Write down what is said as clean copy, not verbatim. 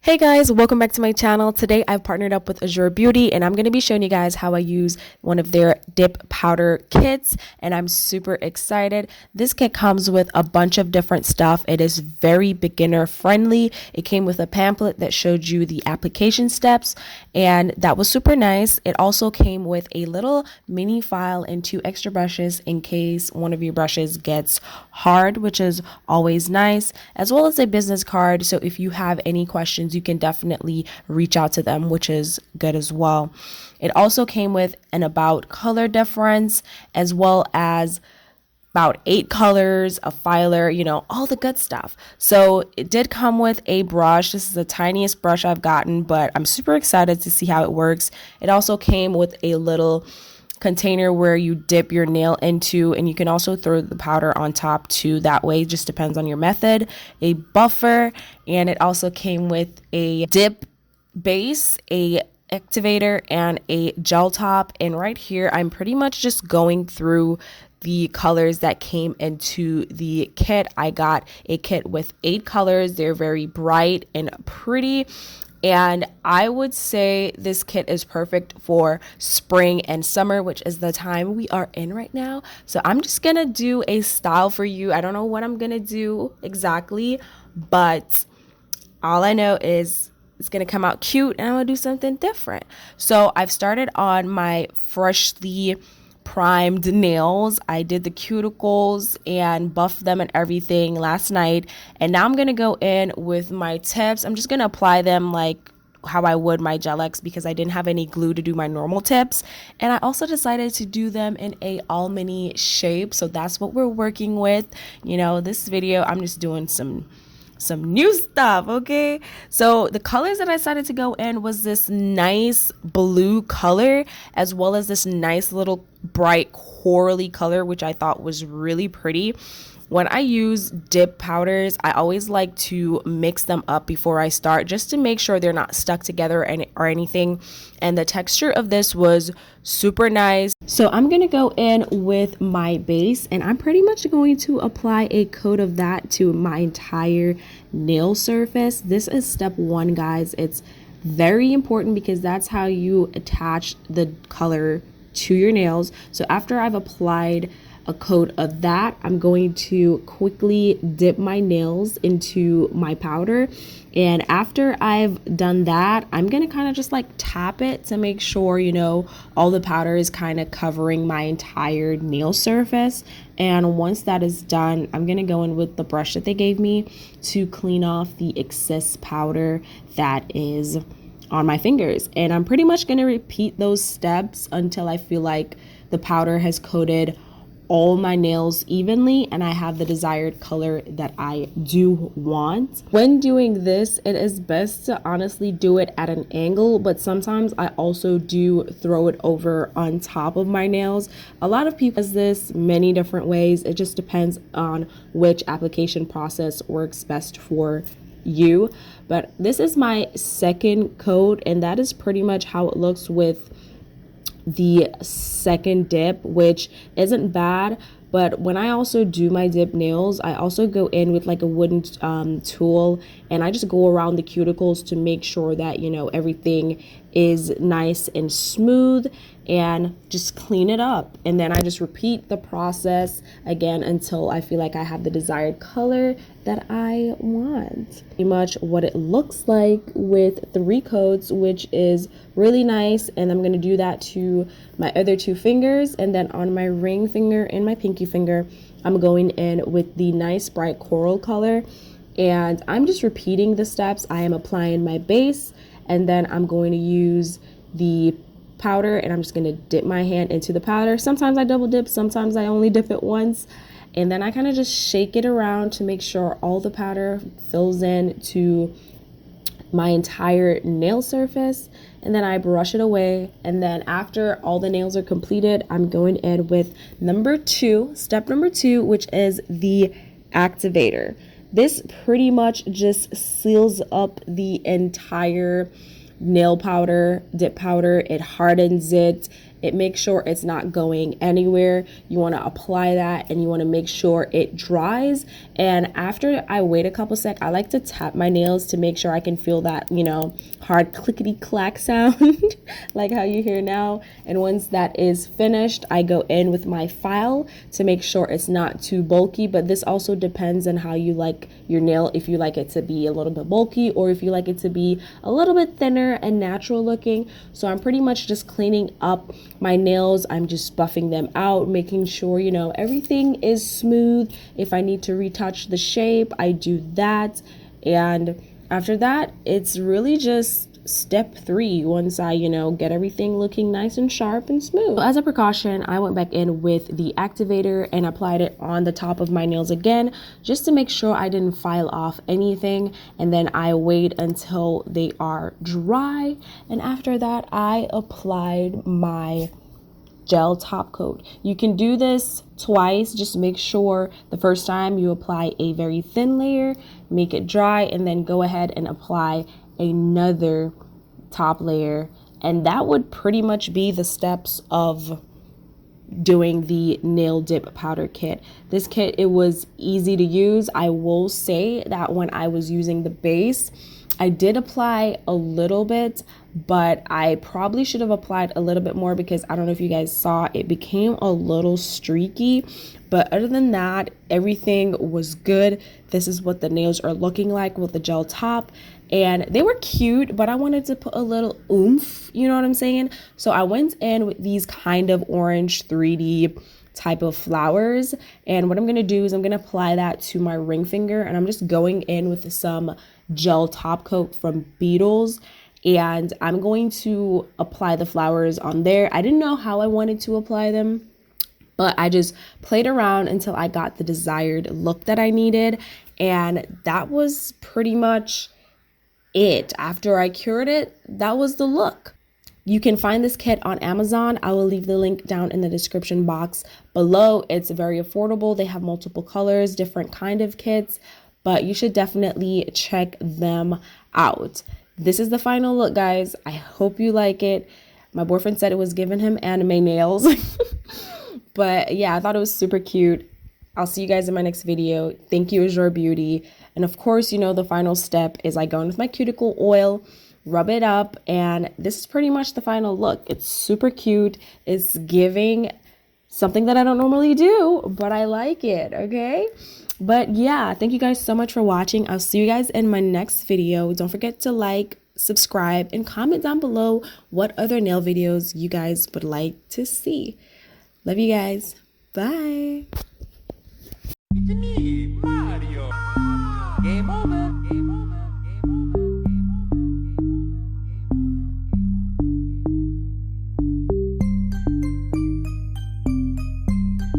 Hey guys, welcome back to my channel. Today I've partnered up with Azure Beauty and I'm going to be showing you guys how I use one of their dip powder kits, and I'm super excited. This kit comes with a bunch of different stuff. It is very beginner friendly. It came with a pamphlet that showed you the application steps, and that was super nice. It also came with a little mini file and 2 extra brushes in case one of your brushes gets hard, which is always nice, as well as a business card. So if you have any questions, you can definitely reach out to them, which is good as well. It also came with an about color difference, as well as about 8 colors, a filer, all the good stuff. So it did come with a brush. This is the tiniest brush I've gotten, but I'm super excited to see how it works. It also came with a little container where you dip your nail into, and you can also throw the powder on top too. That way, it just depends on your method. A buffer, and it also came with a dip base, a activator, and a gel top. And right here, I'm pretty much just going through the colors that came into the kit. I got a kit with 8 colors. They're very bright and pretty. And I would say this kit is perfect for spring and summer, which is the time we are in right now. So I'm just gonna do a style for you. I don't know what I'm gonna do exactly, but all I know is it's gonna come out cute and I'm gonna do something different. So I've started on my freshly primed nails. I did the cuticles and buffed them and everything last night, and now I'm gonna go in with my tips. I'm just gonna apply them like how I would my Gel X because I didn't have any glue to do my normal tips, and I also decided to do them in a almond-y shape, so that's what we're working with. This video I'm just doing some new stuff, okay? So the colors that I decided to go in was this nice blue color, as well as this nice little bright corally color, which I thought was really pretty. When I use dip powders, I always like to mix them up before I start, just to make sure they're not stuck together or anything. And the texture of this was super nice. So I'm going to go in with my base, and I'm pretty much going to apply a coat of that to my entire nail surface. This is step 1, guys. It's very important because that's how you attach the color to your nails. So after I've applied a coat of that, I'm going to quickly dip my nails into my powder, and after I've done that, I'm gonna kind of just like tap it to make sure all the powder is kind of covering my entire nail surface. And once that is done, I'm gonna go in with the brush that they gave me to clean off the excess powder that is on my fingers. And I'm pretty much gonna repeat those steps until I feel like the powder has coated all my nails evenly and I have the desired color that I do want. When doing this, it is best to honestly do it at an angle, but sometimes I also do throw it over on top of my nails. A lot of people do this many different ways. It just depends on which application process works best for you. But this is my second coat, and that is pretty much how it looks with the second dip, which isn't bad. But when I also do my dip nails, I also go in with like a wooden tool, and I just go around the cuticles to make sure that everything is nice and smooth, and just clean it up. And then I just repeat the process again until I feel like I have the desired color that I want. Pretty much what it looks like with 3 coats, which is really nice. And I'm going to do that to my other 2 fingers, and then on my ring finger and my pinky finger, I'm going in with the nice bright coral color. And I'm just repeating the steps. I am applying my base, and then I'm going to use the powder, and I'm just going to dip my hand into the powder. Sometimes I double dip, sometimes I only dip it once, and then I kind of just shake it around to make sure all the powder fills in to my entire nail surface, and then I brush it away. And then after all the nails are completed, I'm going in with step number 2, which is the activator. This pretty much just seals up the entire nail powder, dip powder. It hardens it, it makes sure it's not going anywhere. You want to apply that and you want to make sure it dries. And after I wait a couple seconds, I like to tap my nails to make sure I can feel that, you know, hard clickety clack sound like how you hear now. And once that is finished, I go in with my file to make sure it's not too bulky. But this also depends on how you like your nail, if you like it to be a little bit bulky or if you like it to be a little bit thinner and natural looking. So I'm pretty much just cleaning up my nails. I'm just buffing them out, making sure, you know, everything is smooth. If I need to retouch the shape, I do that. And after that, it's really just step 3 once I, you know, get everything looking nice and sharp and smooth. So as a precaution, I went back in with the activator and applied it on the top of my nails again, just to make sure I didn't file off anything. And then I wait until they are dry. And after that, I applied my gel top coat. You can do this twice. Just make sure the first time you apply a very thin layer, make it dry, and then go ahead and apply another top layer. And that would pretty much be the steps of doing the nail dip powder kit. This kit, it was easy to use. I will say that when I was using the base, I did apply a little bit, but I probably should have applied a little bit more because I don't know if you guys saw, it became a little streaky. But other than that, everything was good. This is what the nails are looking like with the gel top. And they were cute, but I wanted to put a little oomph, you know what I'm saying? So I went in with these kind of orange 3D type of flowers. And what I'm going to do is I'm going to apply that to my ring finger. And I'm just going in with some gel top coat from Beetles. And I'm going to apply the flowers on there. I didn't know how I wanted to apply them, but I just played around until I got the desired look that I needed. And that was pretty much it. After I cured it, that was the look. You can find this kit on Amazon. I will leave the link down in the description box below. It's very affordable. They have multiple colors, different kind of kits, but you should definitely check them out. This is the final look, guys. I hope you like it. My boyfriend said it was giving him anime nails. But yeah, I thought it was super cute. I'll see you guys in my next video. Thank you, Azure Beauty. And of course, you know, the final step is I go in with my cuticle oil, rub it up, and this is pretty much the final look. It's super cute. It's giving something that I don't normally do, but I like it, okay? But yeah, thank you guys so much for watching. I'll see you guys in my next video. Don't forget to like, subscribe, and comment down below what other nail videos you guys would like to see. Love you guys. Bye.